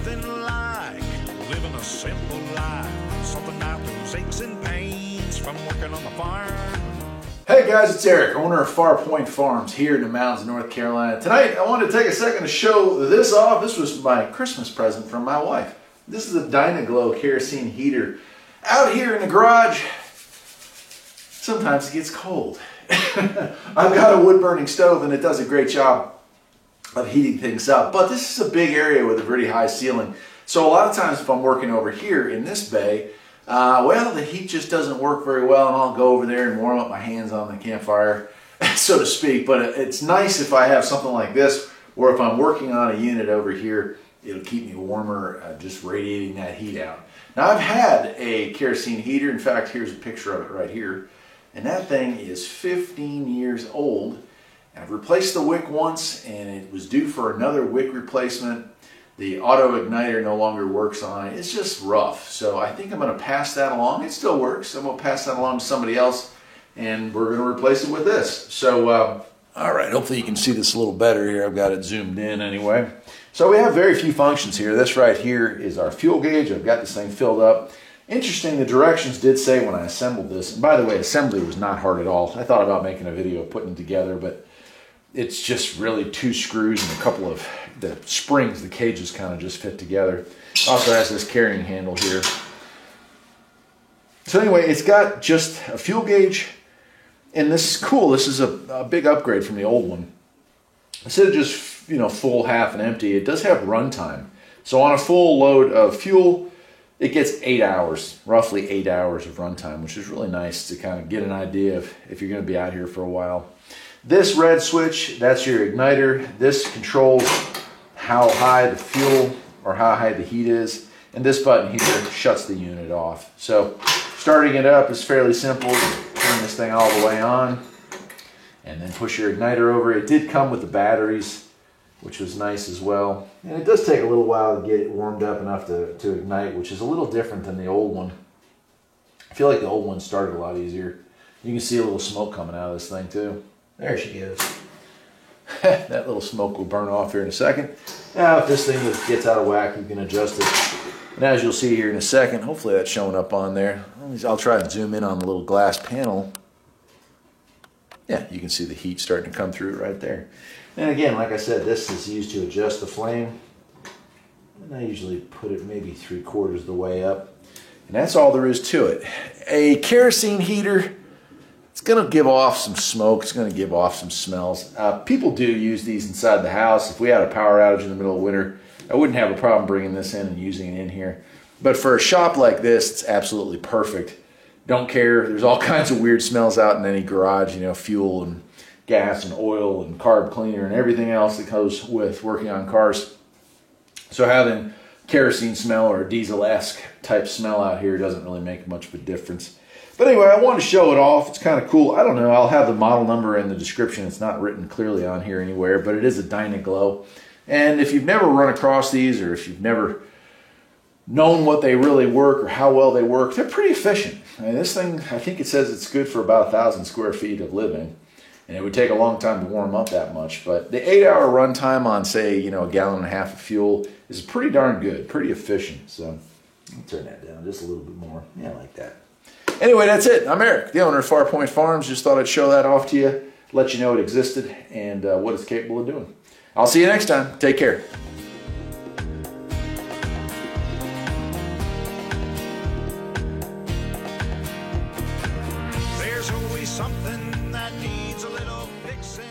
nothing like living a simple life. Something out those aches and pains from working on the farm. Hey guys, it's Eric, owner of Far Point Farms here in the mountains of North Carolina. Tonight I wanted to take a second to show this off. This was my Christmas present from my wife. This is a Dyna-Glo kerosene heater. Out here in the garage, sometimes it gets cold. I've got a wood burning stove and it does a great job of heating things up, but this is a big area with a pretty high ceiling. So a lot of times if I'm working over here in this bay, well, the heat just doesn't work very well, and I'll go over there and warm up my hands on the campfire, so to speak. But it's nice if I have something like this, or if I'm working on a unit over here, it'll keep me warmer, just radiating that heat out. Now, I've had a kerosene heater. In fact, here's a picture of it right here. And that thing is 15 years old. I've replaced the wick once, and it was due for another wick replacement. The auto igniter no longer works on it. It's just rough. So I think I'm going to pass that along. It still works. I'm going to pass that along to somebody else, and we're going to replace it with this. So, all right, hopefully you can see this a little better here. I've got it zoomed in anyway. So we have very few functions here. This right here is our fuel gauge. I've got this thing filled up. Interesting, the directions did say when I assembled this, and by the way, assembly was not hard at all. I thought about making a video of putting it together, but it's just really 2 screws and a couple of the springs. The cages kind of just fit together. Also has this carrying handle here. So anyway, it's got just a fuel gauge, and this is cool. This is a big upgrade from the old one. Instead of just, you know, full, half, and empty, it does have runtime. So on a full load of fuel, it gets 8 hours, roughly 8 hours of runtime, which is really nice to kind of get an idea of if you're going to be out here for a while. This red switch, that's your igniter. This controls how high the fuel or how high the heat is. And this button here shuts the unit off. So starting it up is fairly simple. You turn this thing all the way on and then push your igniter over. It did come with the batteries, which was nice as well. And it does take a little while to get it warmed up enough to ignite, which is a little different than the old one. I feel like the old one started a lot easier. You can see a little smoke coming out of this thing too. There she goes. That little smoke will burn off here in a second. Now, if this thing gets out of whack, you can adjust it. And as you'll see here in a second, hopefully that's showing up on there. I'll try and zoom in on the little glass panel. Yeah, you can see the heat starting to come through right there. And again, like I said, this is used to adjust the flame. And I usually put it maybe 3/4 of the way up. And that's all there is to it. A kerosene heater, it's going to give off some smoke. It's going to give off some smells. People do use these inside the house. If we had a power outage in the middle of winter, I wouldn't have a problem bringing this in and using it in here. But for a shop like this, it's absolutely perfect. Don't care. There's all kinds of weird smells out in any garage, you know, fuel and gas and oil and carb cleaner and everything else that goes with working on cars. So having kerosene smell or a diesel-esque type smell out here doesn't really make much of a difference. But anyway, I want to show it off. It's kind of cool. I don't know. I'll have the model number in the description. It's not written clearly on here anywhere, but it is a Dyna-Glo. And if you've never run across these, or if you've never known what they really work or how well they work, they're pretty efficient. I mean, this thing, I think it says it's good for about 1,000 square feet of living. And it would take a long time to warm up that much. But the 8-hour runtime on, say, you know, 1.5 gallons of fuel is pretty darn good, pretty efficient. So I'll turn that down just a little bit more. Yeah, like that. Anyway, that's it. I'm Eric, the owner of Far Point Farms. Just thought I'd show that off to you, let you know it existed and what it's capable of doing. I'll see you next time. Take care. There's always something that needs a little fixing.